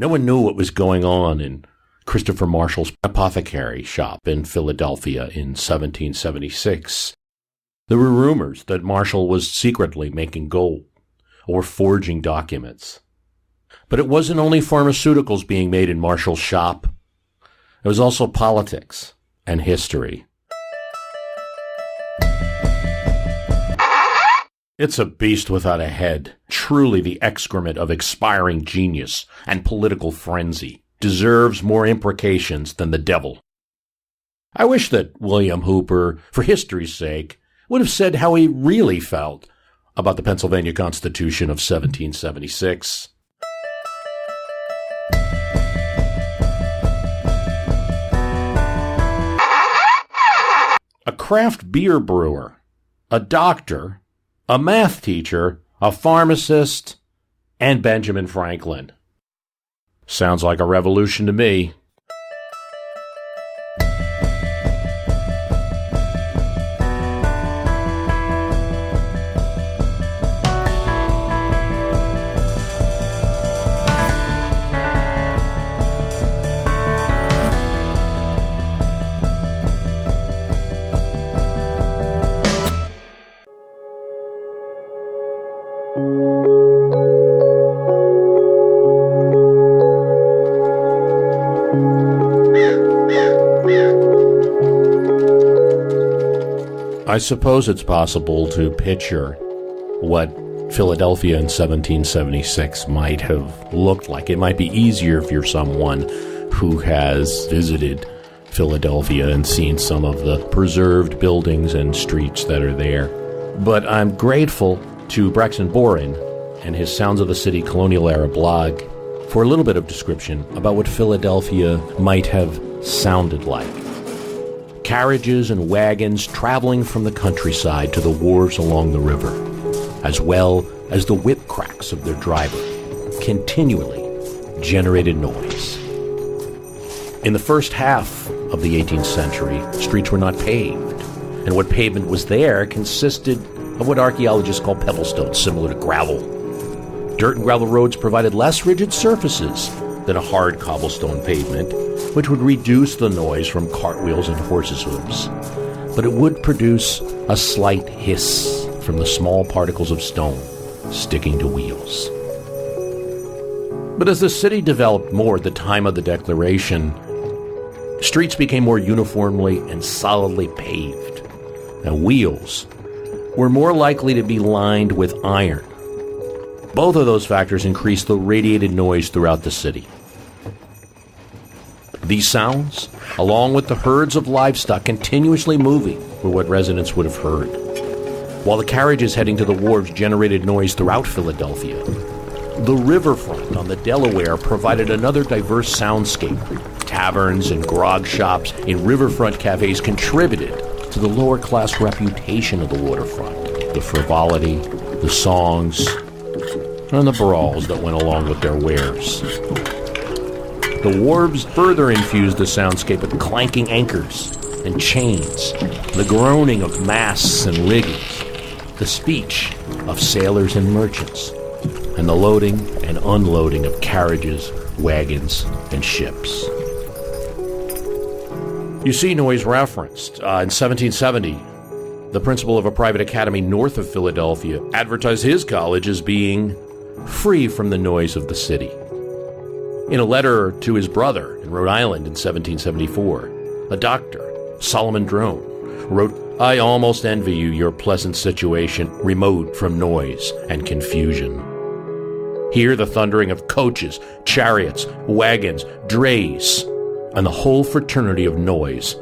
No one knew what was going on in Christopher Marshall's Apothecary shop in Philadelphia in 1776. There were rumors that Marshall was secretly making gold or forging documents. But it wasn't only pharmaceuticals being made in Marshall's shop. It was also politics and history. It's a beast without a head, truly the excrement of expiring genius and political frenzy, deserves more imprecations than the devil. I wish that William Hooper, for history's sake, would have said how he really felt about the Pennsylvania Constitution of 1776. A craft beer brewer, a doctor, a math teacher, a pharmacist, and Benjamin Franklin. Sounds like a revolution to me. I suppose it's possible to picture what Philadelphia in 1776 might have looked like. It might be easier if you're someone who has visited Philadelphia and seen some of the preserved buildings and streets that are there. But I'm grateful to Braxton Boren and his Sounds of the City Colonial Era blog for a little bit of description about what Philadelphia might have sounded like. Carriages and wagons traveling from the countryside to the wharves along the river, as well as the whip cracks of their driver, continually generated noise. In the first half of the 18th century, streets were not paved, and what pavement was there consisted of what archaeologists call pebblestones, similar to gravel. Dirt and gravel roads provided less rigid surfaces than a hard cobblestone pavement, which would reduce the noise from cartwheels and horses' hooves. But it would produce a slight hiss from the small particles of stone sticking to wheels. But as the city developed more at the time of the Declaration, streets became more uniformly and solidly paved, and wheels were more likely to be lined with iron. Both of those factors increased the radiated noise throughout the city. These sounds, along with the herds of livestock continuously moving, were what residents would have heard. While the carriages heading to the wharves generated noise throughout Philadelphia, the riverfront on the Delaware provided another diverse soundscape. Taverns and grog shops in riverfront cafes contributed to the lower-class reputation of the waterfront, the frivolity, the songs, and the brawls that went along with their wares. The wharves further infused the soundscape with clanking anchors and chains, the groaning of masts and rigging, the speech of sailors and merchants, and the loading and unloading of carriages, wagons, and ships. You see noise referenced. In 1770, the principal of a private academy north of Philadelphia advertised his college as being free from the noise of the city. In a letter to his brother in Rhode Island in 1774, a doctor, Solomon Drone, wrote, "I almost envy you your pleasant situation, remote from noise and confusion. Here the thundering of coaches, chariots, wagons, drays, and the whole fraternity of noise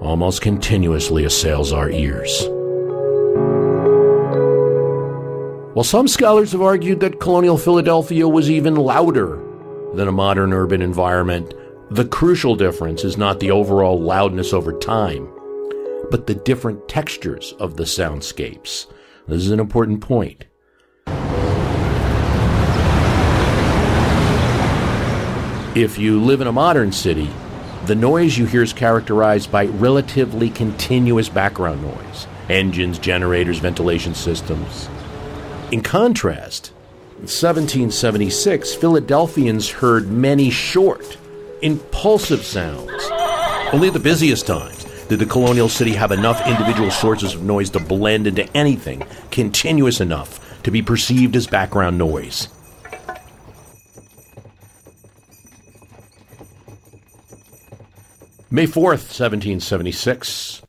almost continuously assails our ears." While some scholars have argued that colonial Philadelphia was even louder than a modern urban environment, the crucial difference is not the overall loudness over time, but the different textures of the soundscapes. This is an important point. If you live in a modern city, the noise you hear is characterized by relatively continuous background noise, engines, generators, ventilation systems. In contrast, In 1776, Philadelphians heard many short, impulsive sounds. Only at the busiest times did the colonial city have enough individual sources of noise to blend into anything continuous enough to be perceived as background noise. May 4th, 1776.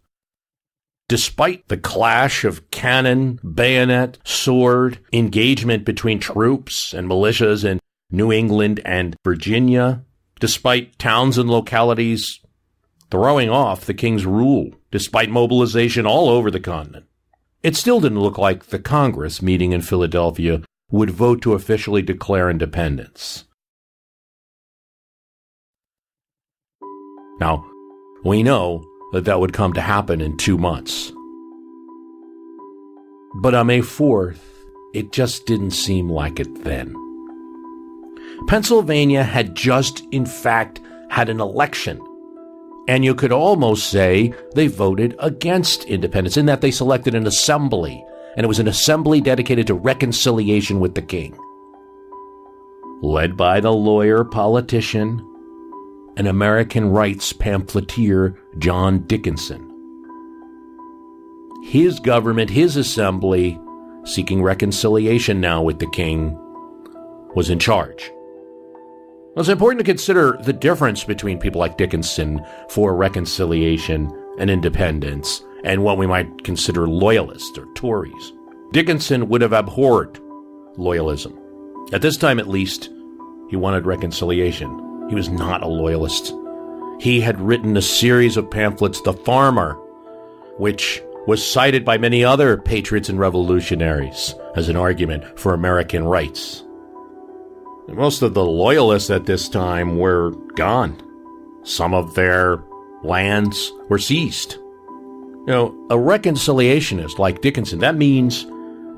Despite the clash of cannon, bayonet, sword, engagement between troops and militias in New England and Virginia, despite towns and localities throwing off the king's rule, despite mobilization all over the continent, it still didn't look like the Congress meeting in Philadelphia would vote to officially declare independence. Now, we know that would come to happen in 2 months. But on May 4th, it just didn't seem like it then. Pennsylvania had just, in fact, had an election. And you could almost say they voted against independence in that they selected an assembly, and it was an assembly dedicated to reconciliation with the king. Led by the lawyer, politician, and American rights pamphleteer John Dickinson. His government, his assembly, seeking reconciliation now with the king, was in charge. It's important to consider the difference between people like Dickinson for reconciliation and independence and what we might consider loyalists or Tories. Dickinson would have abhorred loyalism. At this time, at least, he wanted reconciliation. He was not a loyalist. He had written a series of pamphlets, The Farmer, which was cited by many other patriots and revolutionaries as an argument for American rights. Most of the loyalists at this time were gone. Some of their lands were seized. A reconciliationist like Dickinson, that means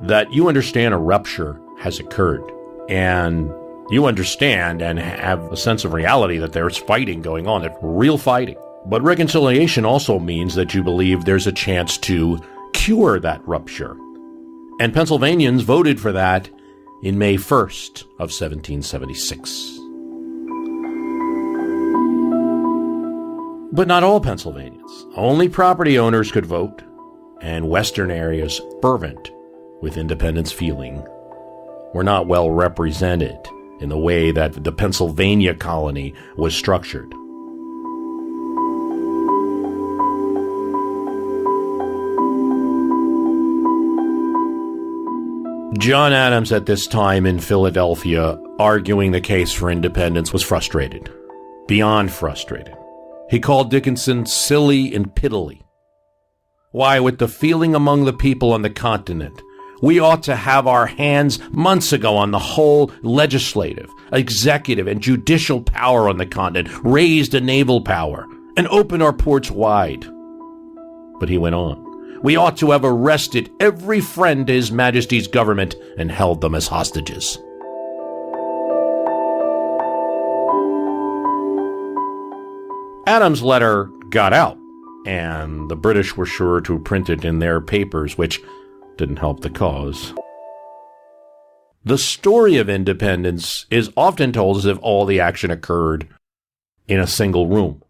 that you understand a rupture has occurred, and you understand and have a sense of reality that there's fighting going on, there's real fighting. But reconciliation also means that you believe there's a chance to cure that rupture. And Pennsylvanians voted for that in May 1st of 1776. But not all Pennsylvanians. Only property owners could vote, and western areas fervent with independence feeling were not well represented in the way that the Pennsylvania colony was structured. John Adams at this time in Philadelphia, arguing the case for independence, was frustrated. Beyond frustrated. He called Dickinson silly and piddly. Why, with the feeling among the people on the continent, we ought to have our hands months ago on the whole legislative, executive, and judicial power on the continent, raised a naval power, and opened our ports wide. But he went on. We ought to have arrested every friend to His Majesty's government and held them as hostages. Adams' letter got out, and the British were sure to print it in their papers, which didn't help the cause. The story of independence is often told as if all the action occurred in a single room,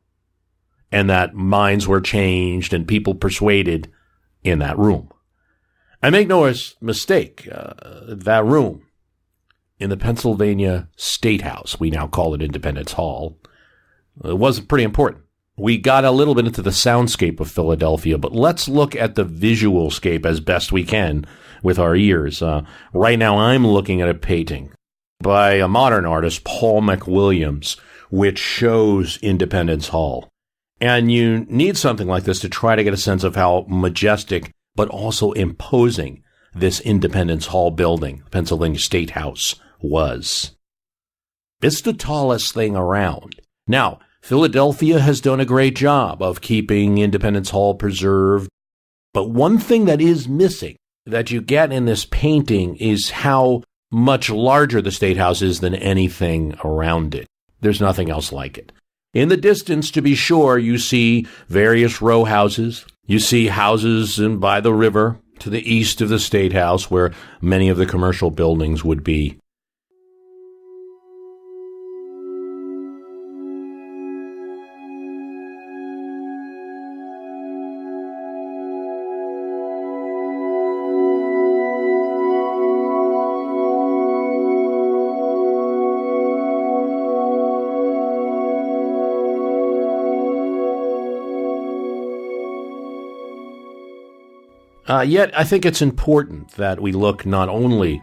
and that minds were changed and people persuaded in that room. I make no mistake, that room in the Pennsylvania State House, we now call it Independence Hall, was pretty important. We got a little bit into the soundscape of Philadelphia, but let's look at the visual scape as best we can with our ears. Right now I'm looking at a painting by a modern artist, Paul McWilliams, which shows Independence Hall. And you need something like this to try to get a sense of how majestic but also imposing this Independence Hall building, Pennsylvania State House, was. It's the tallest thing around. Now, Philadelphia has done a great job of keeping Independence Hall preserved, but one thing that is missing that you get in this painting is how much larger the State House is than anything around it. There's nothing else like it. In the distance, to be sure, you see various row houses. You see houses by the river to the east of the State House where many of the commercial buildings would be. Yet I think it's important that we look not only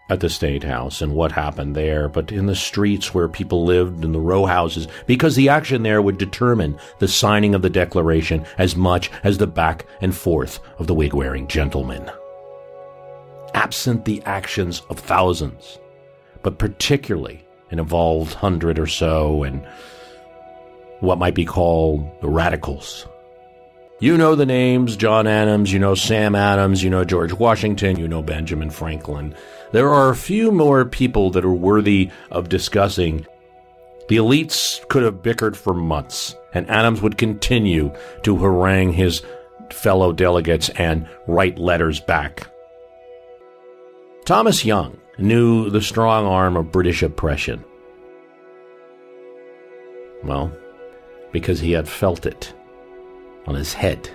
at the State House and what happened there, but in the streets where people lived, in the row houses, because the action there would determine the signing of the Declaration as much as the back and forth of the wig-wearing gentlemen. Absent the actions of thousands, but particularly an involved 100 or so, and what might be called the radicals. You know the names: John Adams, you know Sam Adams, you know George Washington, you know Benjamin Franklin. There are a few more people that are worthy of discussing. The elites could have bickered for months, and Adams would continue to harangue his fellow delegates and write letters back. Thomas Young knew the strong arm of British oppression. Well, because he had felt it on his head.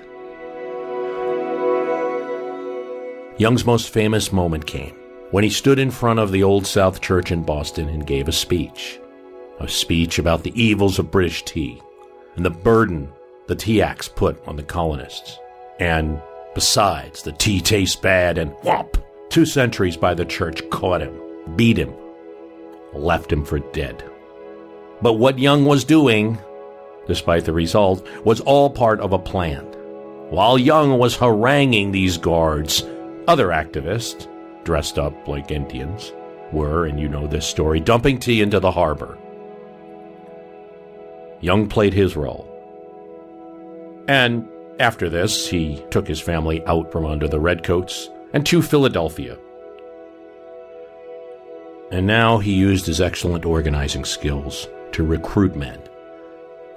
Young's most famous moment came when he stood in front of the Old South Church in Boston and gave a speech about the evils of British tea and the burden the Tea Acts put on the colonists. And besides, the tea tastes bad, and whomp! 2 sentries by the church caught him, beat him, left him for dead. But what Young was doing, despite the result, was all part of a plan. While Young was haranguing these guards, other activists, dressed up like Indians, were, and you know this story, dumping tea into the harbor. Young played his role. And after this, he took his family out from under the redcoats and to Philadelphia. And now he used his excellent organizing skills to recruit men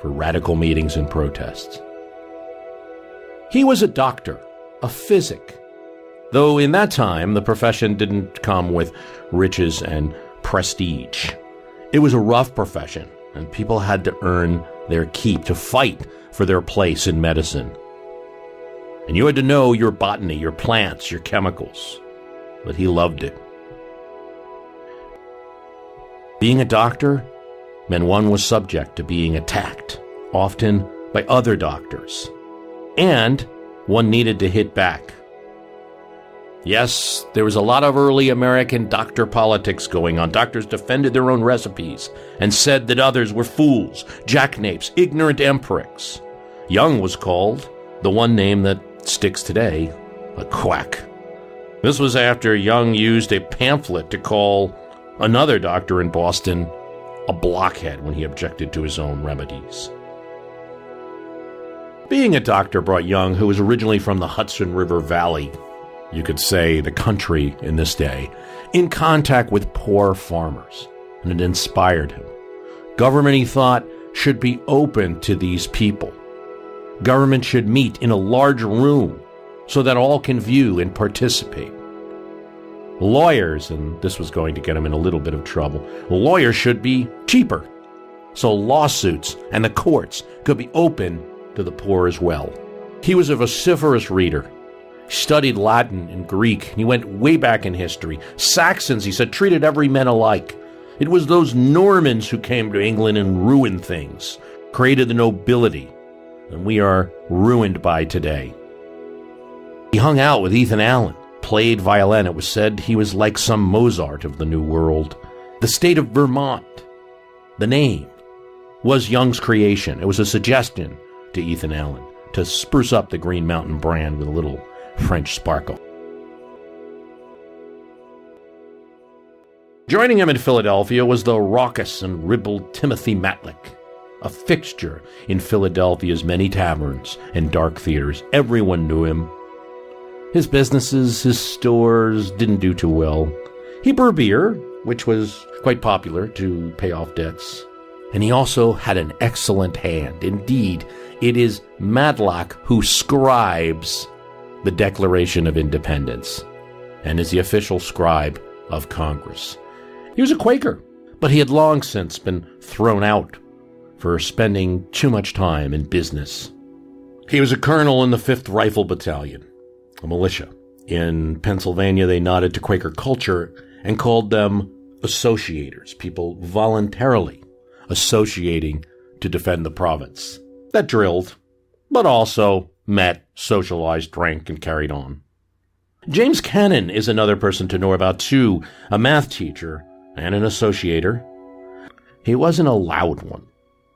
for radical meetings and protests. He was a doctor, a physic, though in that time the profession didn't come with riches and prestige. It was a rough profession, and people had to earn their keep, to fight for their place in medicine. And you had to know your botany, your plants, your chemicals. But he loved it. Being a doctor meant one was subject to being attacked, often by other doctors. And one needed to hit back. Yes, there was a lot of early American doctor politics going on. Doctors defended their own recipes and said that others were fools, jackanapes, ignorant empirics. Young was called the one name that sticks today, a quack. This was after Young used a pamphlet to call another doctor in Boston a blockhead when he objected to his own remedies. Being a doctor brought Young, who was originally from the Hudson River Valley, you could say the country in this day, in contact with poor farmers, and it inspired him. Government, he thought, should be open to these people. Government should meet in a large room so that all can view and participate. Lawyers, and this was going to get him in a little bit of trouble, lawyers should be cheaper, so lawsuits and the courts could be open to the poor as well. He was a vociferous reader. He studied Latin and Greek, and he went way back in history. Saxons, he said, treated every man alike. It was those Normans who came to England and ruined things, created the nobility, and we are ruined by today. He hung out with Ethan Allen, played violin. It was said he was like some Mozart of the New World. The state of Vermont, the name, was Young's creation. It was a suggestion to Ethan Allen to spruce up the Green Mountain brand with a little French sparkle. Joining him in Philadelphia was the raucous and ribald Timothy Matlack, a fixture in Philadelphia's many taverns and dark theaters. Everyone knew him. His businesses, his stores didn't do too well. He brewed beer, which was quite popular to pay off debts. And he also had an excellent hand. Indeed, it is Matlack who scribes the Declaration of Independence and is the official scribe of Congress. He was a Quaker, but he had long since been thrown out for spending too much time in business. He was a colonel in the 5th Rifle Battalion, a militia. In Pennsylvania, they nodded to Quaker culture and called them associators, people voluntarily associating to defend the province. That drilled, but also met, socialized, drank, and carried on. James Cannon is another person to know about too, a math teacher and an associator. He wasn't a loud one,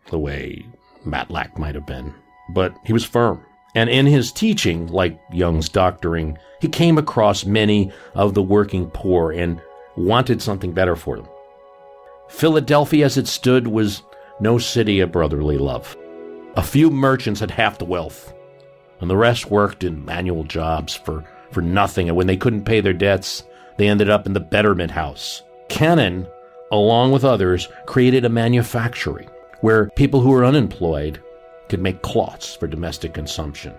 the way Matlack might have been, but he was firm. And in his teaching, like Young's doctoring, he came across many of the working poor and wanted something better for them. Philadelphia as it stood was no city of brotherly love. A few merchants had half the wealth, and the rest worked in manual jobs for nothing, and when they couldn't pay their debts, they ended up in the Betterment House. Cannon, along with others, created a manufactory where people who were unemployed could make cloths for domestic consumption.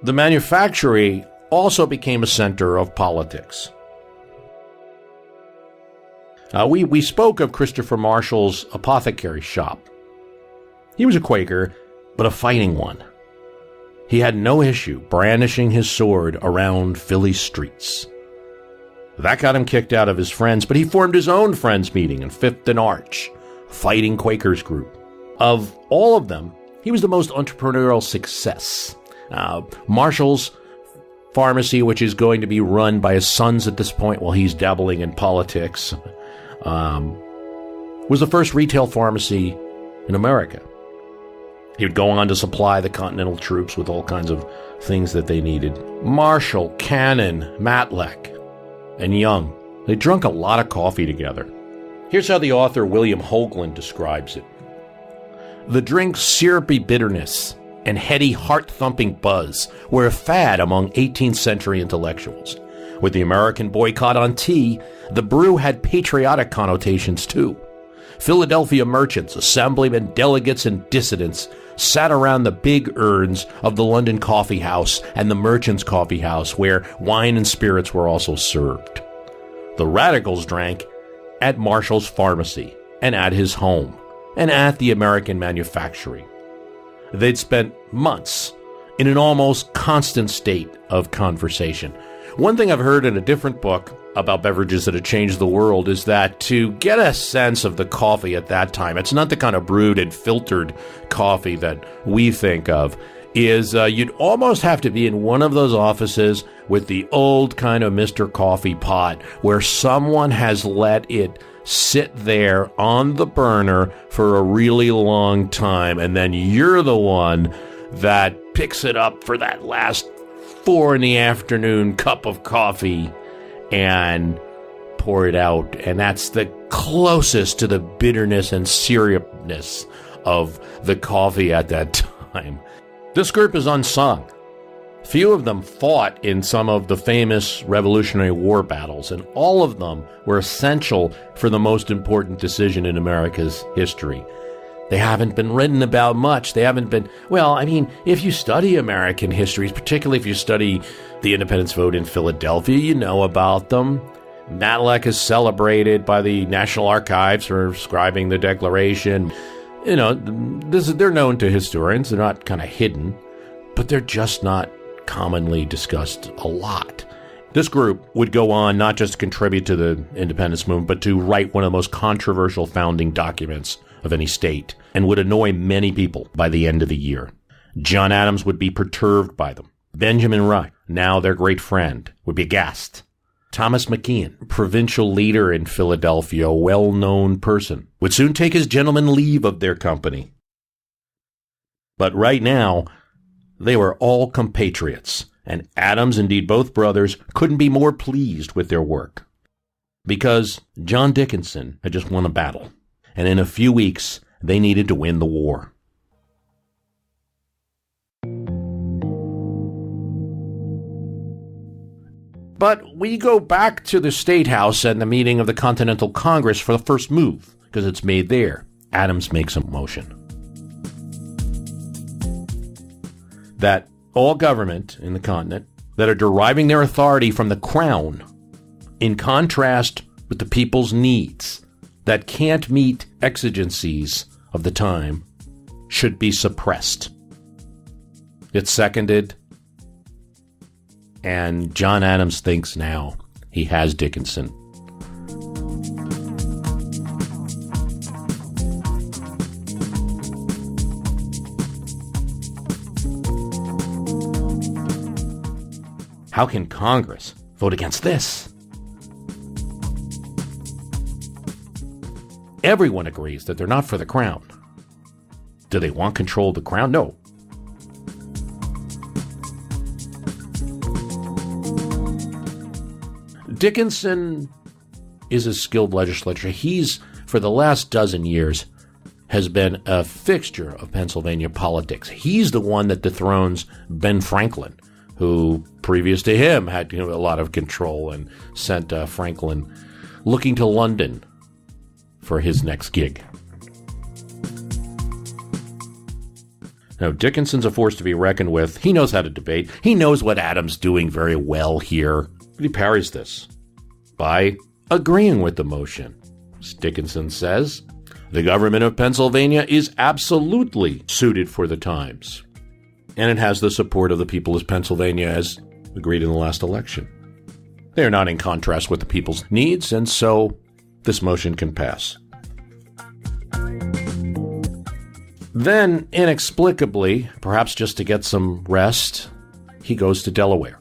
The manufactory also became a center of politics. We spoke of Christopher Marshall's apothecary shop. He was a Quaker, but a fighting one. He had no issue brandishing his sword around Philly streets. That got him kicked out of his friends, but he formed his own friends meeting in Fifth and Arch, a fighting Quakers group. Of all of them, he was the most entrepreneurial success. Marshall's pharmacy, which is going to be run by his sons at this point while he's dabbling in politics, was the first retail pharmacy in America. He would go on to supply the Continental troops with all kinds of things that they needed. Marshall, Cannon, Matlack, and Young, they drank a lot of coffee together. Here's how the author William Hoagland describes it. The drink's syrupy bitterness and heady, heart-thumping buzz were a fad among 18th century intellectuals. With the American boycott on tea, the brew had patriotic connotations too. Philadelphia merchants, assemblymen, delegates, and dissidents sat around the big urns of the London Coffee House and the Merchants' Coffee House, where wine and spirits were also served. The radicals drank at Marshall's pharmacy, and at his home, and at the American manufactory. They'd spent months in an almost constant state of conversation. One thing I've heard in a different book about beverages that have changed the world is that to get a sense of the coffee at that time, it's not the kind of brewed and filtered coffee that we think of, is you'd almost have to be in one of those offices with the old kind of Mr. Coffee pot where someone has let it sit there on the burner for a really long time, and then you're the one that picks it up for that last 4 PM cup of coffee and pour it out. And that's the closest to the bitterness and syrupness of the coffee at that time. This group is unsung. Few of them fought in some of the famous Revolutionary War battles, and all of them were essential for the most important decision in America's history. They haven't been written about much. They haven't been, well, I mean, if you study American history, particularly if you study the independence vote in Philadelphia, you know about them. Matlack is celebrated by the National Archives for scribing the Declaration. You know, they're known to historians. They're not kind of hidden, but they're just not commonly discussed a lot. This group would go on not just to contribute to the independence movement, but to write one of the most controversial founding documents of any state, and would annoy many people by the end of the year. John Adams would be perturbed by them. Benjamin Rush, now their great friend, would be aghast. Thomas McKeon, provincial leader in Philadelphia, a well-known person, would soon take his gentleman leave of their company. But right now, they were all compatriots, and Adams, indeed both brothers, couldn't be more pleased with their work. Because John Dickinson had just won a battle, and in a few weeks, they needed to win the war. But we go back to the State House and the meeting of the Continental Congress for the first move, because it's made there. Adams makes a motion that all government in the continent that are deriving their authority from the crown, in contrast with the people's needs that can't meet exigencies of the time, should be suppressed. It's seconded, and John Adams thinks now he has Dickinson. How can Congress vote against this? Everyone agrees that they're not for the crown. Do they want control of the crown? No. Dickinson is a skilled legislator. He's, for the last dozen years, has been a fixture of Pennsylvania politics. He's the one that dethrones Ben Franklin, who, previous to him, had a lot of control and sent Franklin looking to London for his next gig. Now, Dickinson's a force to be reckoned with. He knows how to debate. He knows what Adams' doing very well here. But he parries this by agreeing with the motion. As Dickinson says, the government of Pennsylvania is absolutely suited for the times, and it has the support of the people of Pennsylvania as agreed in the last election. They are not in contrast with the people's needs, and so this motion can pass. Then, inexplicably, perhaps just to get some rest, he goes to Delaware.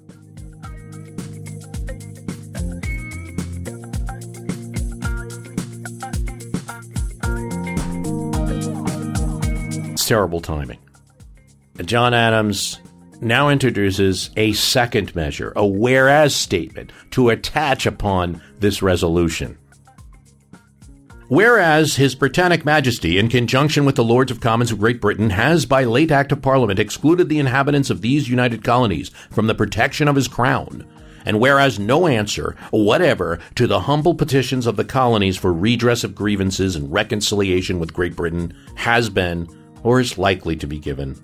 It's terrible timing. John Adams now introduces a second measure, a whereas statement, to attach upon this resolution. Whereas His Britannic Majesty, in conjunction with the Lords of Commons of Great Britain, has by late Act of Parliament excluded the inhabitants of these United Colonies from the protection of his crown, and whereas no answer whatever to the humble petitions of the colonies for redress of grievances and reconciliation with Great Britain has been or is likely to be given,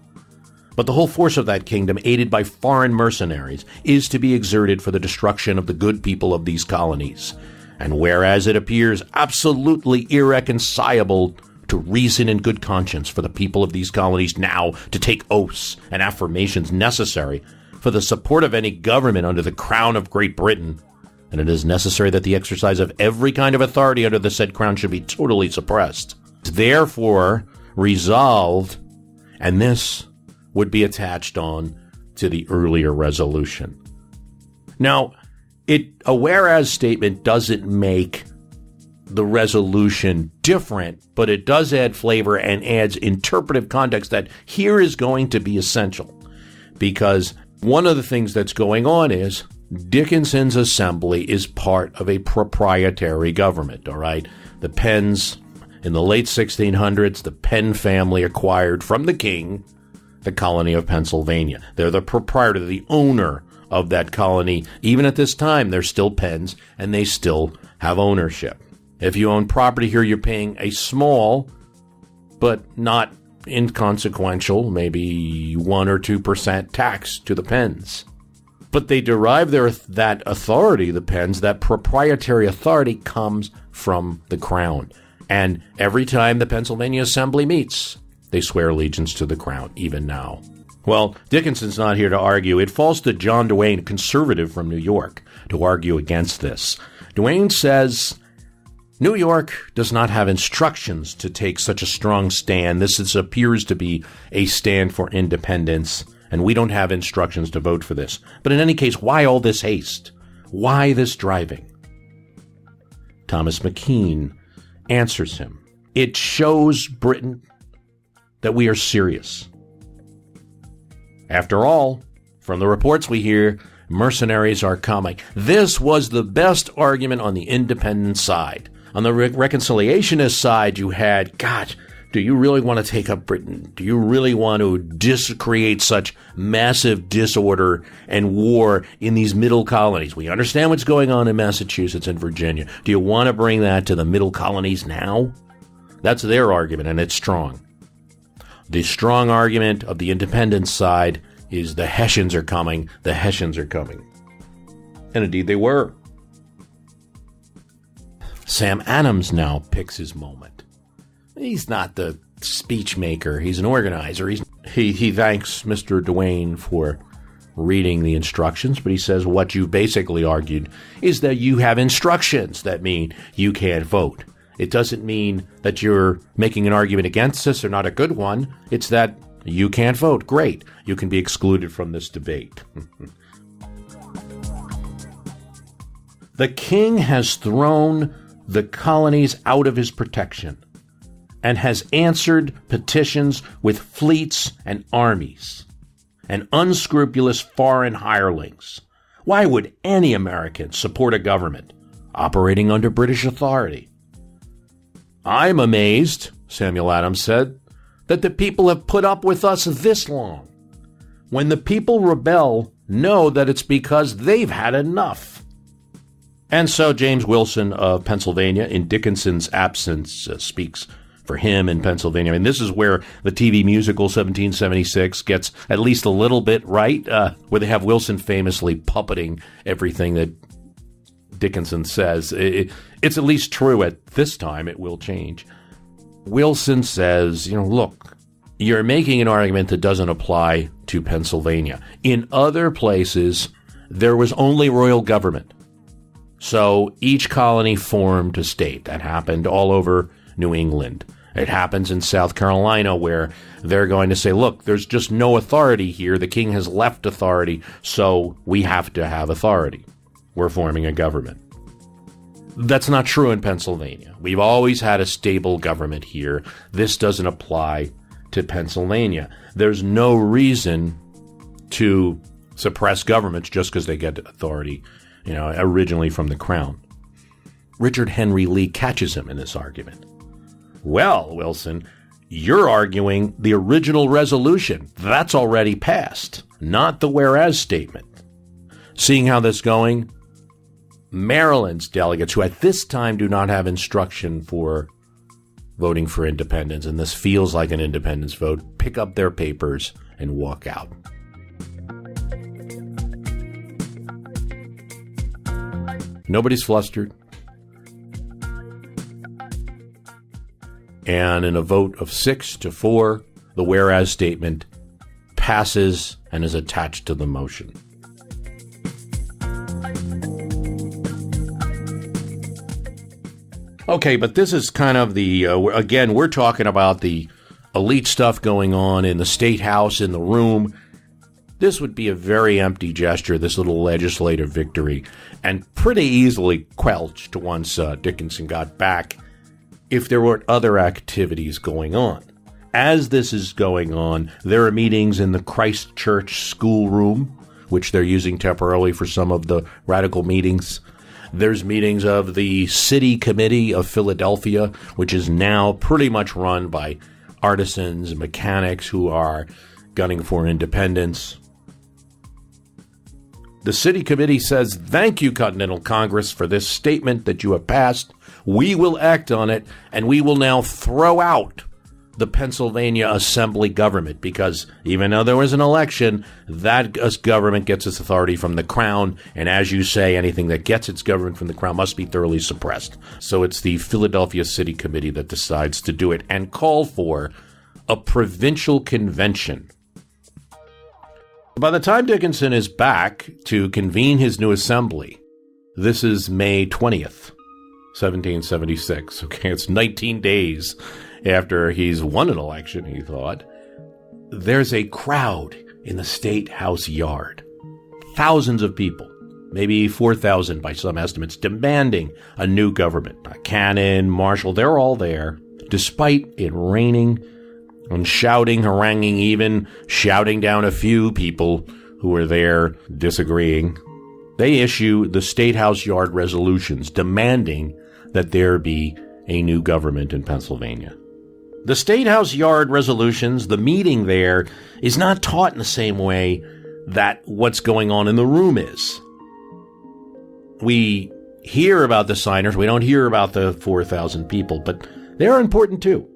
but the whole force of that kingdom, aided by foreign mercenaries, is to be exerted for the destruction of the good people of these colonies. And whereas it appears absolutely irreconcilable to reason and good conscience for the people of these colonies now to take oaths and affirmations necessary for the support of any government under the crown of Great Britain, and it is necessary that the exercise of every kind of authority under the said crown should be totally suppressed. Therefore, resolved, and this would be attached on to the earlier resolution. Now, a whereas statement doesn't make the resolution different, but it does add flavor and adds interpretive context that here is going to be essential. Because one of the things that's going on is Dickinson's assembly is part of a proprietary government, all right? The Penns, in the late 1600s, the Penn family acquired from the king the colony of Pennsylvania. They're the proprietor, the owner of that colony. Even at this time, they're still Penns, and they still have ownership. If you own property here, you're paying a small, but not inconsequential, maybe 1 or 2% tax to the Penns. But they derive that authority, the Penns, that proprietary authority comes from the crown. And every time the Pennsylvania Assembly meets, they swear allegiance to the crown, even now. Well, Dickinson's not here to argue. It falls to John Duane, a conservative from New York, to argue against this. Duane says, New York does not have instructions to take such a strong stand. This appears to be a stand for independence, and we don't have instructions to vote for this. But in any case, why all this haste? Why this driving? Thomas McKean answers him. It shows Britain that we are serious. After all, from the reports we hear, mercenaries are coming. This was the best argument on the independent side. On the reconciliationist side, you had, God, do you really want to take up Britain? Do you really want to create such massive disorder and war in these middle colonies? We understand what's going on in Massachusetts and Virginia. Do you want to bring that to the middle colonies now? That's their argument, and it's strong. The strong argument of the independent side is the Hessians are coming, the Hessians are coming. And indeed they were. Sam Adams now picks his moment. He's not the speech maker, he's an organizer. He thanks Mr. Duane for reading the instructions, but he says what you basically argued is that you have instructions that mean you can't vote. It doesn't mean that you're making an argument against us or not a good one. It's that you can't vote. Great. You can be excluded from this debate. The king has thrown the colonies out of his protection and has answered petitions with fleets and armies and unscrupulous foreign hirelings. Why would any American support a government operating under British authority? I'm amazed, Samuel Adams said, that the people have put up with us this long. When the people rebel, know that it's because they've had enough. And so James Wilson of Pennsylvania, in Dickinson's absence, speaks for him in Pennsylvania. I mean, this is where the TV musical 1776 gets at least a little bit right, where they have Wilson famously puppeting everything that Dickinson says. It's at least true at this time. It will change. Wilson says, look, you're making an argument that doesn't apply to Pennsylvania. In other places, there was only royal government. So each colony formed a state. That happened all over New England. It happens in South Carolina, where they're going to say, look, there's just no authority here. The king has left authority, so we have to have authority. We're forming a government. That's not true in Pennsylvania. We've always had a stable government here. This doesn't apply to Pennsylvania. There's no reason to suppress governments just because they get authority, originally from the crown. Richard Henry Lee catches him in this argument. Well, Wilson, you're arguing the original resolution. That's already passed, not the whereas statement. Seeing how this is going, Maryland's delegates, who at this time do not have instruction for voting for independence, and this feels like an independence vote, pick up their papers and walk out. Nobody's flustered. And in a vote of 6-4, the whereas statement passes and is attached to the motion. Okay, but this is kind of the, again, we're talking about the elite stuff going on in the State House, in the room. This would be a very empty gesture, this little legislative victory, and pretty easily quelched once Dickinson got back if there were other activities going on. As this is going on, there are meetings in the Christ Church schoolroom, which they're using temporarily for some of the radical meetings. There's meetings of the City Committee of Philadelphia, which is now pretty much run by artisans and mechanics who are gunning for independence. The City Committee says, "Thank you, Continental Congress, for this statement that you have passed. We will act on it, and we will now throw out the Pennsylvania Assembly government, because even though there was an election, that government gets its authority from the crown, and as you say, anything that gets its government from the crown must be thoroughly suppressed." So it's the Philadelphia City Committee that decides to do it and call for a provincial convention. By the time Dickinson is back to convene his new assembly, this is May 20th, 1776. Okay, it's 19 days after he's won an election, he thought. There's a crowd in the State House yard. Thousands of people, maybe 4,000 by some estimates, demanding a new government. Cannon, Marshall, they're all there, despite it raining and shouting, haranguing, even shouting down a few people who were there disagreeing. They issue the State House yard resolutions demanding that there be a new government in Pennsylvania. The State House yard resolutions, the meeting there, is not taught in the same way that what's going on in the room is. We hear about the signers, we don't hear about the 4,000 people, but they're important too.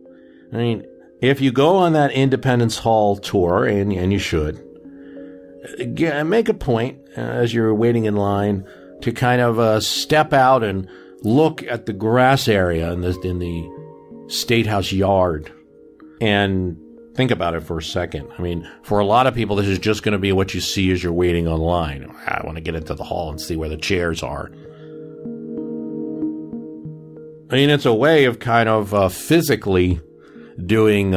I mean, if you go on that Independence Hall tour, and you should, make a point as you're waiting in line to kind of step out and look at the grass area in the State House yard and think about it for a second. I mean, for a lot of people, this is just going to be what you see as you're waiting online. I want to get into the hall and see where the chairs are. I mean, it's a way of kind of physically doing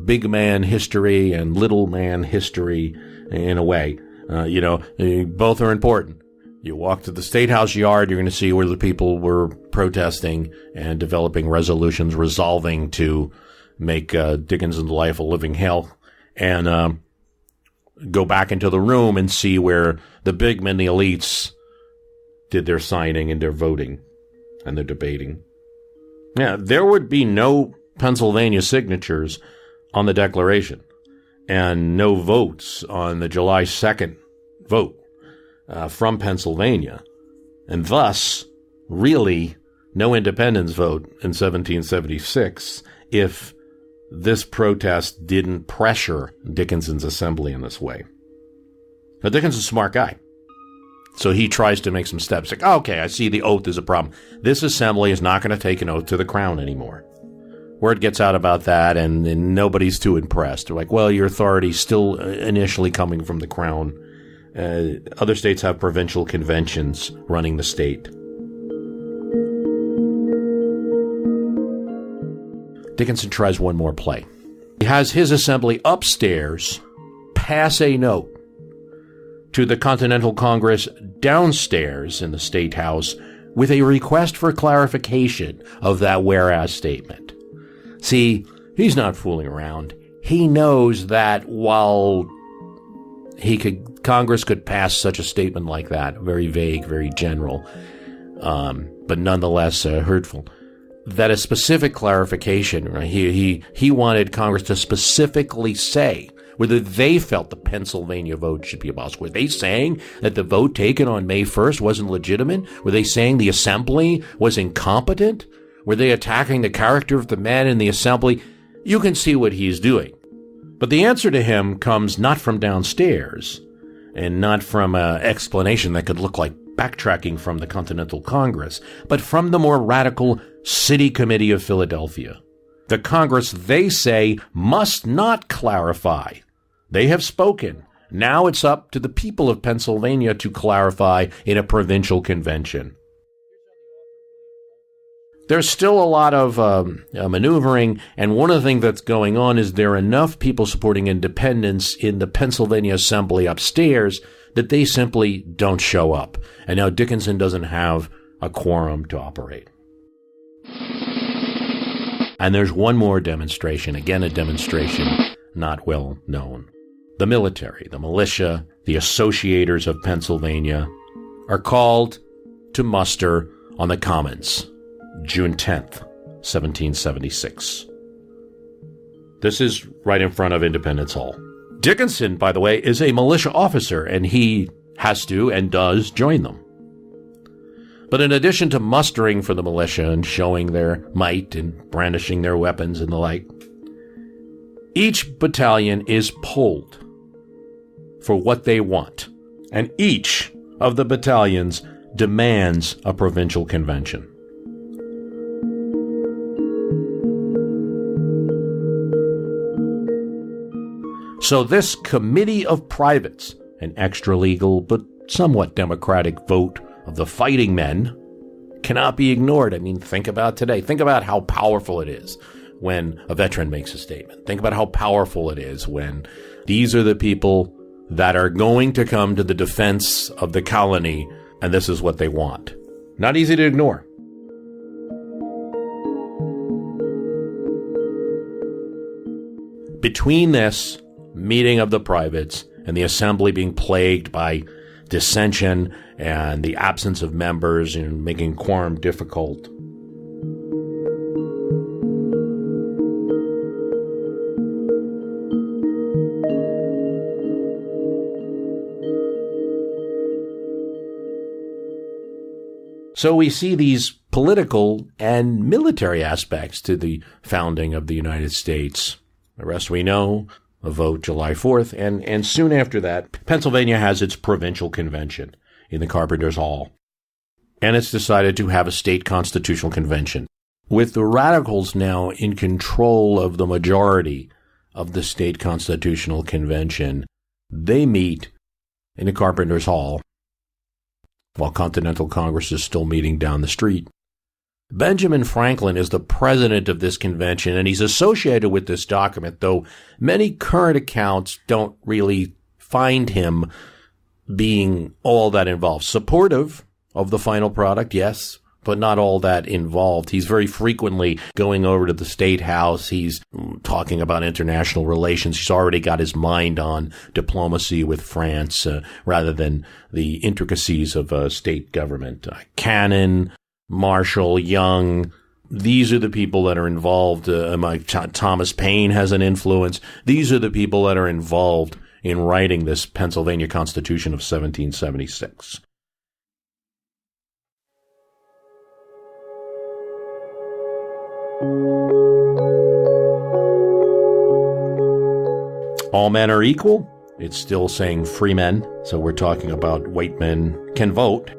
big man history and little man history in a way. Both are important. You walk to the State House yard, you're going to see where the people were protesting and developing resolutions resolving to make Dickinson's life a living hell. And go back into the room and see where the big men, the elites, did their signing and their voting and their debating. Yeah, there would be no Pennsylvania signatures on the Declaration and no votes on the July 2nd vote from Pennsylvania, and thus, really, no independence vote in 1776 if this protest didn't pressure Dickinson's assembly in this way. Now, Dickinson's a smart guy, so he tries to make some steps. Like, okay, I see the oath is a problem. This assembly is not going to take an oath to the crown anymore. Word gets out about that, and nobody's too impressed. They're like, well, your authority's still initially coming from the crown. Other states have provincial conventions running the state. Dickinson tries one more play. He has his assembly upstairs pass a note to the Continental Congress downstairs in the State House with a request for clarification of that whereas statement. See, he's not fooling around. He knows that while Congress could pass such a statement like that, very vague, very general, but nonetheless hurtful, that a specific clarification, right? He wanted Congress to specifically say whether they felt the Pennsylvania vote should be abolished. Were they saying that the vote taken on May 1st wasn't legitimate? Were they saying the assembly was incompetent? Were they attacking the character of the man in the assembly? You can see what he's doing. But the answer to him comes not from downstairs and not from an explanation that could look like backtracking from the Continental Congress, but from the more radical City Committee of Philadelphia. The Congress, they say, must not clarify. They have spoken. Now it's up to the people of Pennsylvania to clarify in a provincial convention. There's still a lot of maneuvering, and one of the things that's going on is there are enough people supporting independence in the Pennsylvania Assembly upstairs that they simply don't show up. And now Dickinson doesn't have a quorum to operate. And there's one more demonstration, again a demonstration not well known. The military, the militia, the associators of Pennsylvania are called to muster on the Commons, June 10th, 1776. This is right in front of Independence Hall. Dickinson, by the way, is a militia officer, and he has to and does join them. But in addition to mustering for the militia and showing their might and brandishing their weapons and the like, each battalion is polled for what they want, and each of the battalions demands a provincial convention. So this committee of privates, an extra-legal but somewhat democratic vote of the fighting men, cannot be ignored. I mean, think about today. Think about how powerful it is when a veteran makes a statement. Think about how powerful it is when these are the people that are going to come to the defense of the colony, and this is what they want. Not easy to ignore. Between this meeting of the privates and the assembly being plagued by dissension and the absence of members and making quorum difficult, so we see these political and military aspects to the founding of the United States. The rest we know. A vote July 4th, and soon after that, Pennsylvania has its provincial convention in the Carpenter's Hall. And it's decided to have a state constitutional convention. With the radicals now in control of the majority of the state constitutional convention, they meet in the Carpenter's Hall while Continental Congress is still meeting down the street. Benjamin Franklin is the president of this convention, and he's associated with this document, though many current accounts don't really find him being all that involved. Supportive of the final product, yes, but not all that involved. He's very frequently going over to the State House. He's talking about international relations. He's already got his mind on diplomacy with France rather than the intricacies of state government. Cannon, Marshall, Young, these are the people that are involved. Thomas Paine has an influence. These are the people that are involved in writing this Pennsylvania Constitution of 1776. All men are equal. It's still saying free men, so we're talking about white men can vote.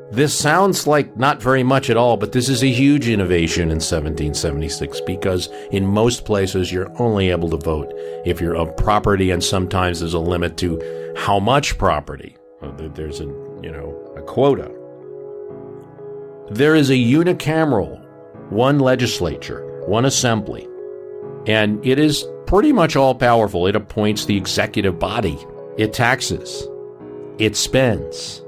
This sounds like not very much at all, but this is a huge innovation in 1776 because in most places you're only able to vote if you're of property, and sometimes there's a limit to how much property. There's a quota. There is a unicameral, one legislature, one assembly, and it is pretty much all powerful. It appoints the executive body. It taxes. It spends.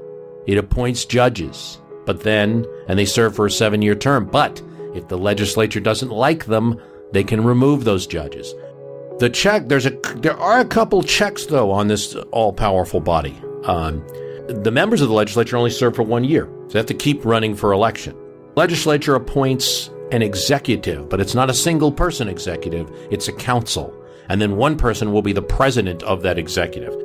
It appoints judges, and they serve for a 7-year term. But if the legislature doesn't like them, they can remove those judges. There are a couple checks, though, on this all-powerful body. The members of the legislature only serve for 1 year, so they have to keep running for election. Legislature appoints an executive, but it's not a single-person executive. It's a council. And then one person will be the president of that executive.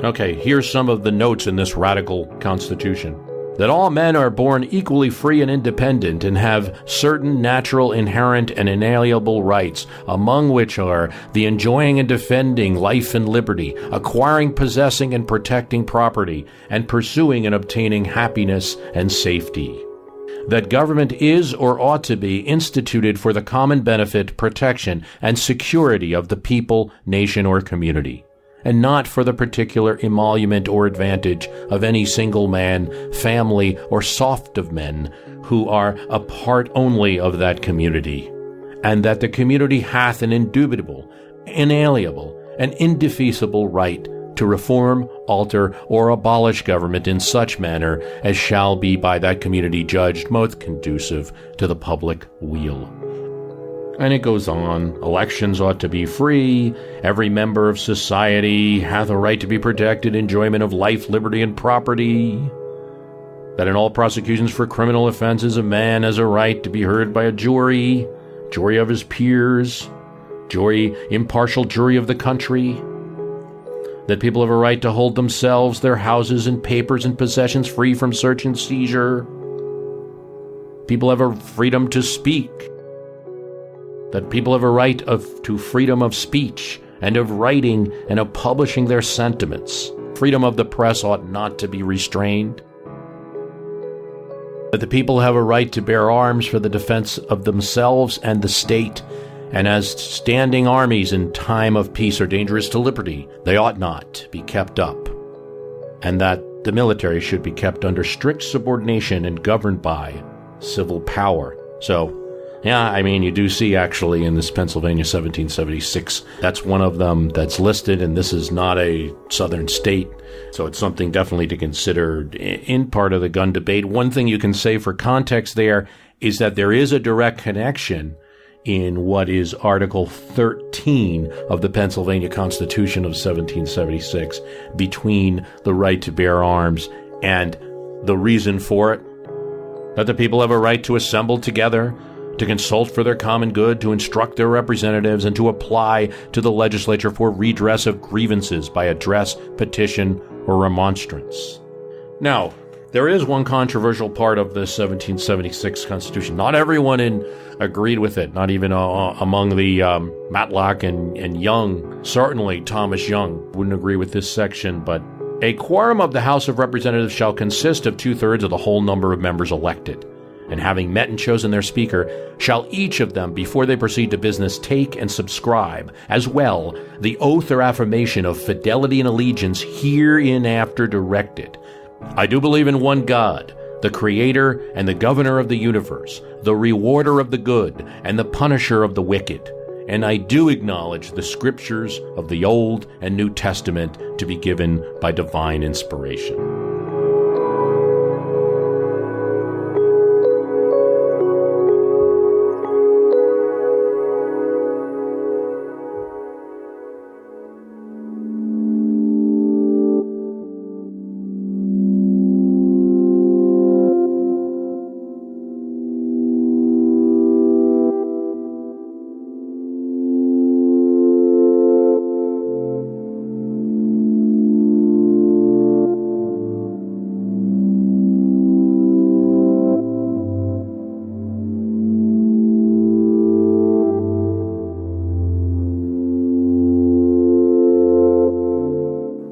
Okay, here's some of the notes in this radical constitution. That all men are born equally free and independent and have certain natural, inherent, and inalienable rights, among which are the enjoying and defending life and liberty, acquiring, possessing, and protecting property, and pursuing and obtaining happiness and safety. That government is or ought to be instituted for the common benefit, protection, and security of the people, nation, or community, and not for the particular emolument or advantage of any single man, family, or soft of men who are a part only of that community, and that the community hath an indubitable, inalienable, and indefeasible right to reform, alter, or abolish government in such manner as shall be by that community judged most conducive to the public weal. And it goes on. Elections ought to be free. Every member of society hath a right to be protected, enjoyment of life, liberty, and property. That in all prosecutions for criminal offenses, a man has a right to be heard by a jury of his peers, impartial jury of the country. That people have a right to hold themselves, their houses, and papers and possessions free from search and seizure. People have a freedom to speak. That people have a right to freedom of speech and of writing and of publishing their sentiments. Freedom of the press ought not to be restrained. That the people have a right to bear arms for the defense of themselves and the state, and as standing armies in time of peace are dangerous to liberty, they ought not be kept up, and that the military should be kept under strict subordination and governed by civil power. So, yeah, I mean, you do see actually in this Pennsylvania 1776, that's one of them that's listed, and this is not a southern state, so it's something definitely to consider in part of the gun debate. One thing you can say for context there is that there is a direct connection in what is Article 13 of the Pennsylvania Constitution of 1776 between the right to bear arms and the reason for it. That the people have a right to assemble together, to consult for their common good, to instruct their representatives, and to apply to the legislature for redress of grievances by address, petition, or remonstrance. Now, there is one controversial part of the 1776 Constitution. Not everyone agreed with it, not even among the Matlack and Young. Certainly Thomas Young wouldn't agree with this section, but a quorum of the House of Representatives shall consist of 2/3 of the whole number of members elected. And having met and chosen their speaker, shall each of them, before they proceed to business, take and subscribe, as well, the oath or affirmation of fidelity and allegiance hereinafter directed. I do believe in one God, the Creator and the Governor of the universe, the Rewarder of the good and the Punisher of the wicked, and I do acknowledge the scriptures of the Old and New Testament to be given by divine inspiration.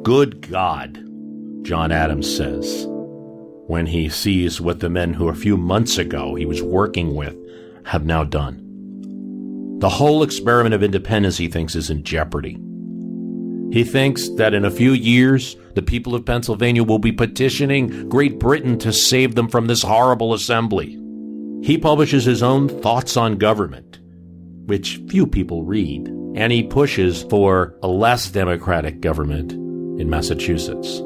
Good God, John Adams says, when he sees what the men who a few months ago he was working with have now done. The whole experiment of independence, he thinks, is in jeopardy. He thinks that in a few years, the people of Pennsylvania will be petitioning Great Britain to save them from this horrible assembly. He publishes his own Thoughts on Government, which few people read, and he pushes for a less democratic government in Massachusetts.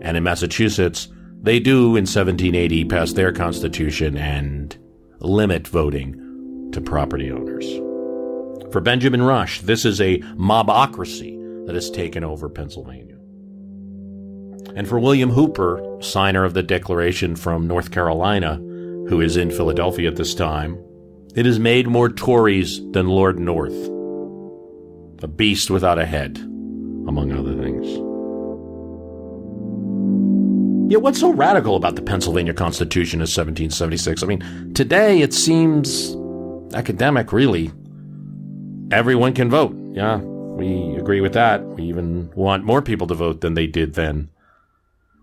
And in Massachusetts, they do in 1780 pass their constitution and limit voting to property owners. For Benjamin Rush, this is a mobocracy that has taken over Pennsylvania. And for William Hooper, signer of the Declaration from North Carolina, who is in Philadelphia at this time, it has made more Tories than Lord North, a beast without a head, among other things. Yet what's so radical about the Pennsylvania Constitution of 1776? I mean, today it seems academic, really. Everyone can vote. Yeah, we agree with that. We even want more people to vote than they did then.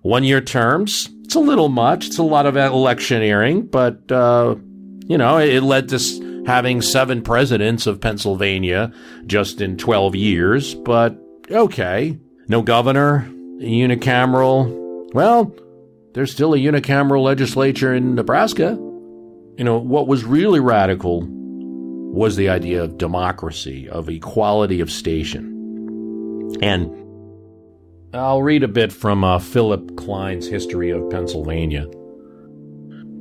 1-year terms, it's a little much. It's a lot of electioneering, but, it led to having 7 presidents of Pennsylvania just in 12 years. But, okay, no governor, unicameral. Well, there's still a unicameral legislature in Nebraska. What was really radical was the idea of democracy, of equality of station. And I'll read a bit from Philip Klein's History of Pennsylvania.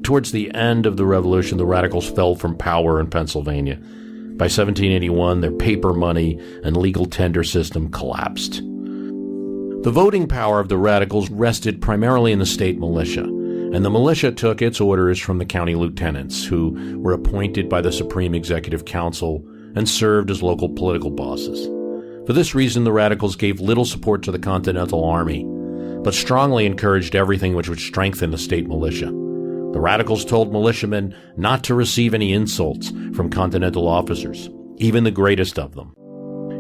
Towards the end of the Revolution, the radicals fell from power in Pennsylvania. By 1781, their paper money and legal tender system collapsed. The voting power of the radicals rested primarily in the state militia, and the militia took its orders from the county lieutenants, who were appointed by the Supreme Executive Council and served as local political bosses. For this reason, the radicals gave little support to the Continental Army, but strongly encouraged everything which would strengthen the state militia. The radicals told militiamen not to receive any insults from Continental officers, even the greatest of them.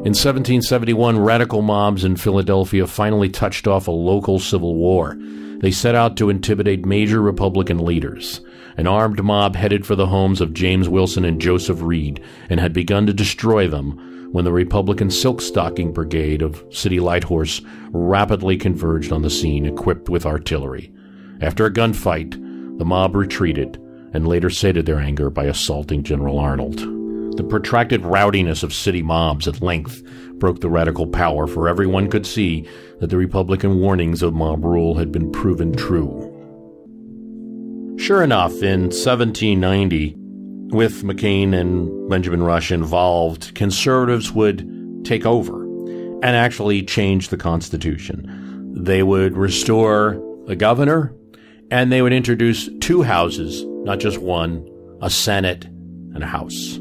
In 1771, radical mobs in Philadelphia finally touched off a local civil war. They set out to intimidate major Republican leaders. An armed mob headed for the homes of James Wilson and Joseph Reed and had begun to destroy them when the Republican Silk Stocking Brigade of City Light Horse rapidly converged on the scene equipped with artillery. After a gunfight, the mob retreated and later sated their anger by assaulting General Arnold. The protracted rowdiness of city mobs at length broke the radical power, for everyone could see that the Republican warnings of mob rule had been proven true. Sure enough, in 1790, with McCain and Benjamin Rush involved, conservatives would take over and actually change the Constitution. They would restore a governor, and they would introduce 2 houses, not just one, a Senate and a House.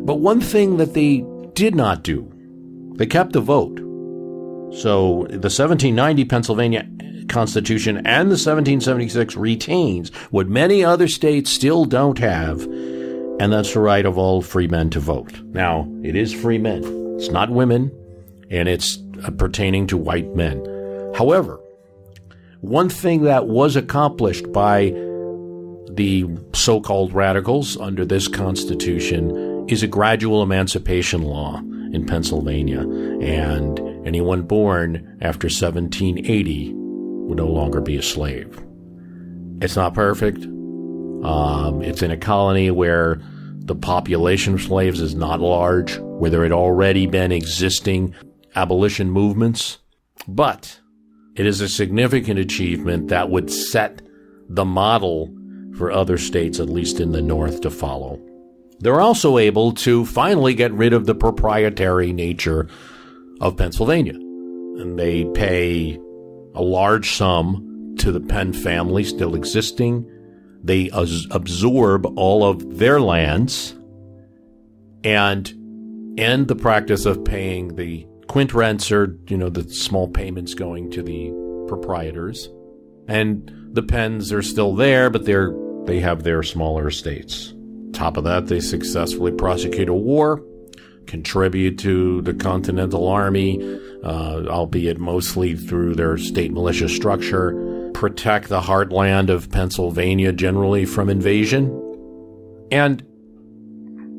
But one thing that they did not do, they kept the vote. So the 1790 Pennsylvania Constitution and the 1776 retains what many other states still don't have, and that's the right of all free men to vote. Now, it is free men. It's not women, and it's pertaining to white men. However, one thing that was accomplished by the so-called radicals under this Constitution is a gradual emancipation law in Pennsylvania, and anyone born after 1780 would no longer be a slave. It's not perfect. It's in a colony where the population of slaves is not large, where there had already been existing abolition movements. But it is a significant achievement that would set the model for other states, at least in the North, to follow. They're also able to finally get rid of the proprietary nature of Pennsylvania. And they pay a large sum to the Penn family still existing. They absorb all of their lands and end the practice of paying the quint rents, or, the small payments going to the proprietors. And the Penns are still there, but they have their smaller estates. Top of that, they successfully prosecute a war, contribute to the Continental Army, albeit mostly through their state militia structure, protect the heartland of Pennsylvania generally from invasion. And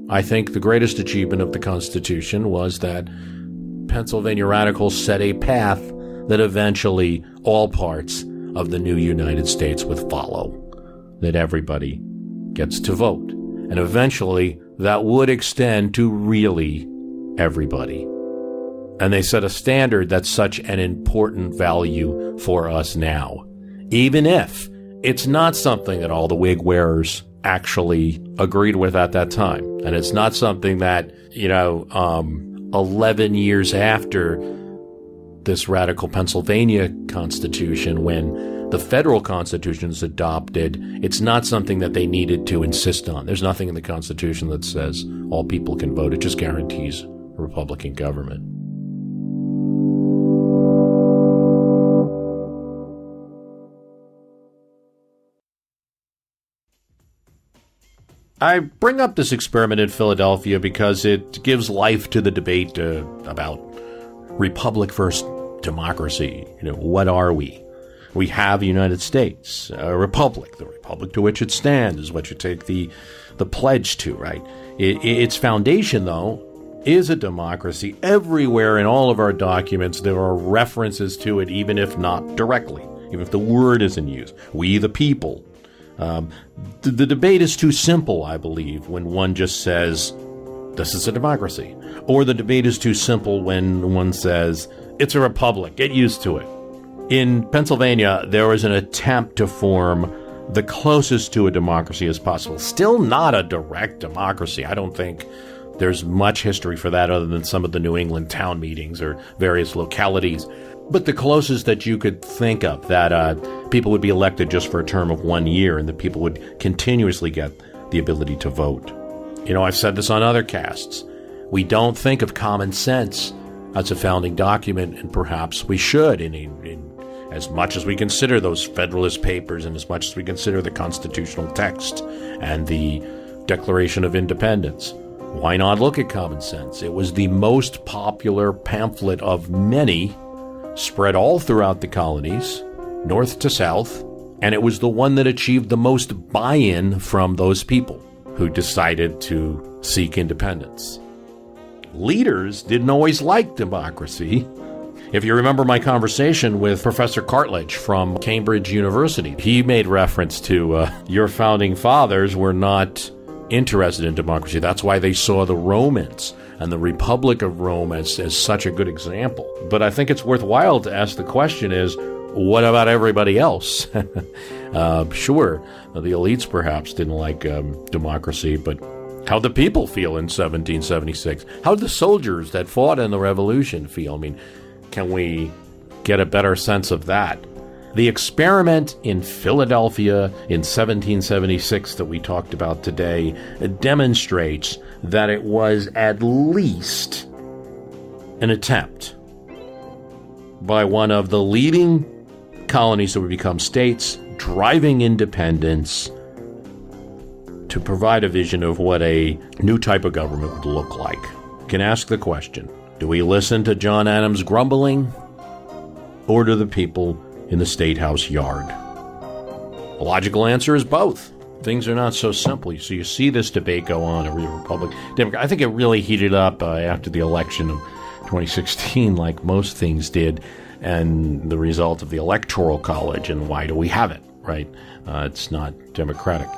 I think the greatest achievement of the Constitution was that Pennsylvania radicals set a path that eventually all parts of the new United States would follow, that everybody gets to vote. And eventually that would extend to really everybody. And they set a standard that's such an important value for us now, even if it's not something that all the wig wearers actually agreed with at that time. And it's not something that, 11 years after this radical Pennsylvania Constitution, when the federal Constitution is adopted, it's not something that they needed to insist on. There's nothing in the Constitution that says all people can vote. It just guarantees a Republican government. I bring up this experiment in Philadelphia because it gives life to the debate about republic versus democracy. What are we? We have the United States, a republic. The republic to which it stands is what you take the pledge to, right? Its foundation, though, is a democracy. Everywhere in all of our documents, there are references to it, even if not directly, even if the word isn't used. We the people. The debate is too simple, I believe, when one just says, this is a democracy. Or the debate is too simple when one says, it's a republic, get used to it. In Pennsylvania, there was an attempt to form the closest to a democracy as possible. Still not a direct democracy. I don't think there's much history for that other than some of the New England town meetings or various localities. But the closest that you could think of, that people would be elected just for a term of 1 year and that people would continuously get the ability to vote. I've said this on other casts. We don't think of common sense as a founding document, and perhaps we should, in as much as we consider those Federalist Papers and as much as we consider the constitutional text and the Declaration of Independence. Why not look at common sense? It was the most popular pamphlet of many, spread all throughout the colonies, north to south, and it was the one that achieved the most buy-in from those people who decided to seek independence. Leaders didn't always like democracy. If you remember my conversation with Professor Cartledge from Cambridge University, he made reference to your founding fathers were not interested in democracy. That's why they saw the Romans and the Republic of Rome as such a good example. But I think it's worthwhile to ask the question is, what about everybody else? Sure, the elites perhaps didn't like democracy, but how'd the people feel in 1776? How'd the soldiers that fought in the Revolution feel? Can we get a better sense of that? The experiment in Philadelphia in 1776 that we talked about today demonstrates that it was at least an attempt by one of the leading colonies that would become states, driving independence, to provide a vision of what a new type of government would look like. You can ask the question, do we listen to John Adams' grumbling, or to the people in the State House yard? The logical answer is both. Things are not so simple. So you see this debate go on, a Republic, Democrat. I think it really heated up after the election of 2016, like most things did, and the result of the Electoral College, and why do we have it, right? It's not democratic.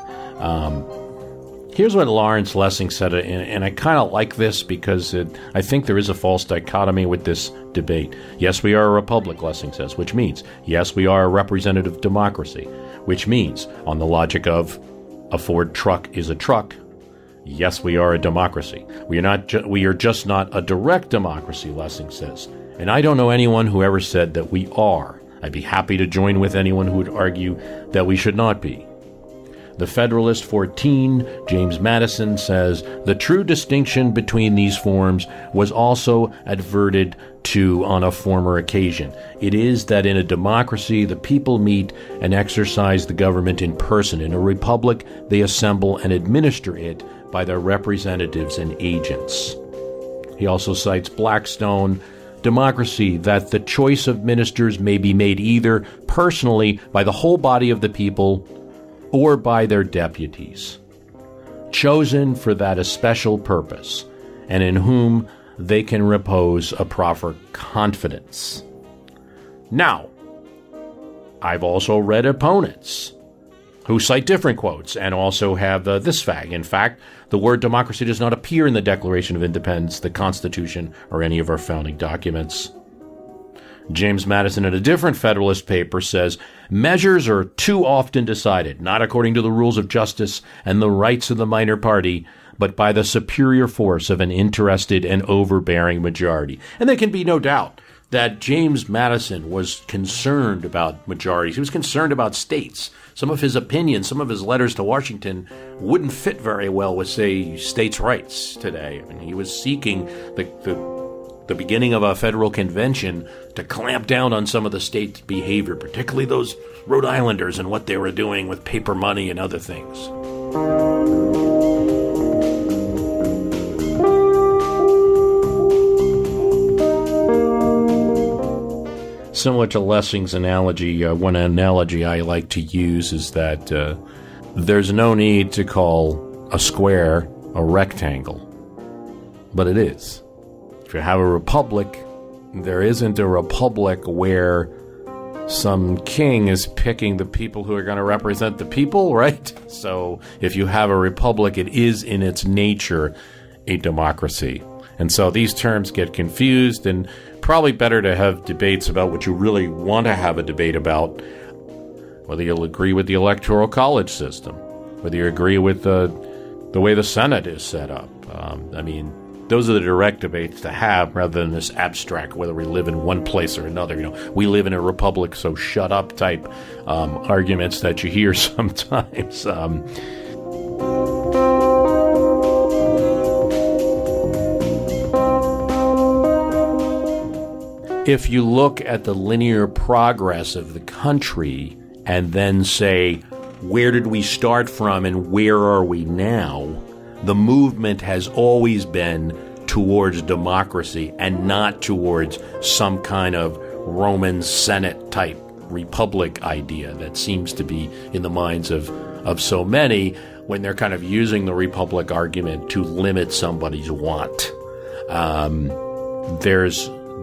Here's what Lawrence Lessig said, and I kind of like this because I think there is a false dichotomy with this debate. Yes, we are a republic, Lessig says, which means, yes, we are a representative democracy, which means, on the logic of a Ford truck is a truck, yes, we are a democracy. We are just not a direct democracy, Lessig says. And I don't know anyone who ever said that we are. I'd be happy to join with anyone who would argue that we should not be. The Federalist 14, James Madison, says, the true distinction between these forms was also adverted to on a former occasion. It is that in a democracy, the people meet and exercise the government in person. In a republic, they assemble and administer it by their representatives and agents. He also cites Blackstone, democracy, that the choice of ministers may be made either personally by the whole body of the people or by their deputies, chosen for that especial purpose, and in whom they can repose a proper confidence. Now, I've also read opponents who cite different quotes and also have this fact. In fact, the word democracy does not appear in the Declaration of Independence, the Constitution, or any of our founding documents. James Madison, in a different Federalist paper, says, measures are too often decided, not according to the rules of justice and the rights of the minor party, but by the superior force of an interested and overbearing majority. And there can be no doubt that James Madison was concerned about majorities. He was concerned about states. Some of his opinions, some of his letters to Washington wouldn't fit very well with, say, states' rights today. I mean, he was seeking the beginning of a federal convention to clamp down on some of the states' behavior, particularly those Rhode Islanders and what they were doing with paper money and other things. Similar to Lessig's analogy, one analogy I like to use is that there's no need to call a square a rectangle, but it is. If you have a republic, there isn't a republic where some king is picking the people who are going to represent the people, right? So if you have a republic, it is in its nature a democracy. And so these terms get confused, and probably better to have debates about what you really want to have a debate about, whether you'll agree with the Electoral College system, whether you agree with the way the Senate is set up. Those are the direct debates to have rather than this abstract, whether we live in one place or another. You know, we live in a republic, so shut up type arguments that you hear sometimes. If you look at the linear progress of the country and then say, where did we start from and where are we now? The movement has always been towards democracy and not towards some kind of Roman Senate type republic idea that seems to be in the minds of so many when they're kind of using the republic argument to limit somebody's want.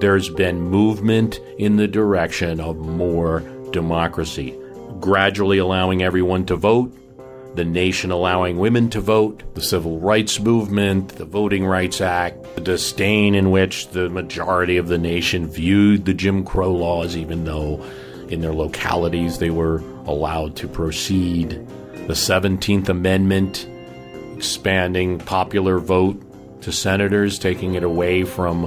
There's been movement in the direction of more democracy, gradually allowing everyone to vote, the nation allowing women to vote, the civil rights movement, the Voting Rights Act, the disdain in which the majority of the nation viewed the Jim Crow laws, even though in their localities they were allowed to proceed, the 17th Amendment, expanding popular vote to senators, taking it away from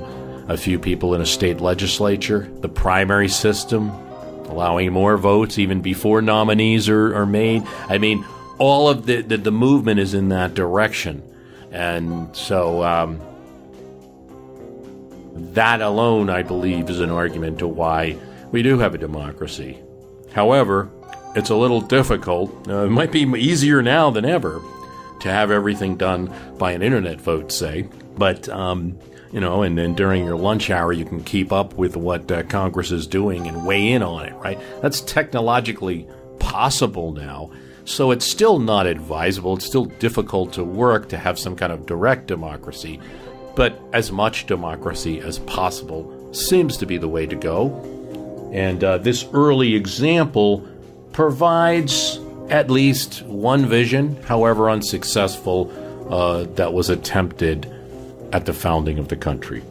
a few people in a state legislature, the primary system, allowing more votes even before nominees are made. I mean, all of the movement is in that direction. And so that alone, I believe, is an argument to why we do have a democracy. However, it's a little difficult. It might be easier now than ever to have everything done by an internet vote, say. But and then during your lunch hour, you can keep up with what Congress is doing and weigh in on it, right? That's technologically possible now. So it's still not advisable. It's still difficult to work to have some kind of direct democracy. But as much democracy as possible seems to be the way to go. And this early example provides at least one vision, however unsuccessful, that was attempted at the founding of the country.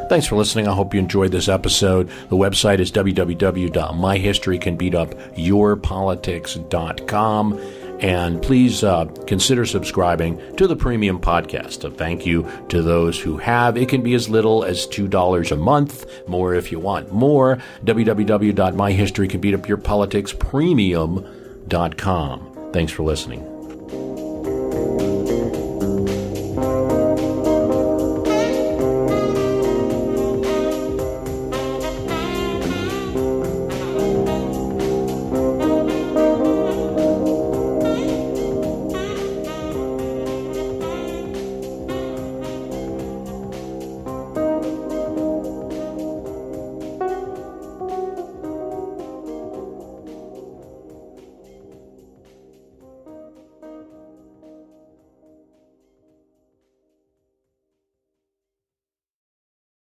Thanks for listening. I hope you enjoyed this episode. The website is www.myhistorycanbeatupyourpolitics.com. And please consider subscribing to the premium podcast. A thank you to those who have. It can be as little as $2 a month. More if you want more. www.myhistorycanbeatupyourpoliticspremium.com. Thanks for listening.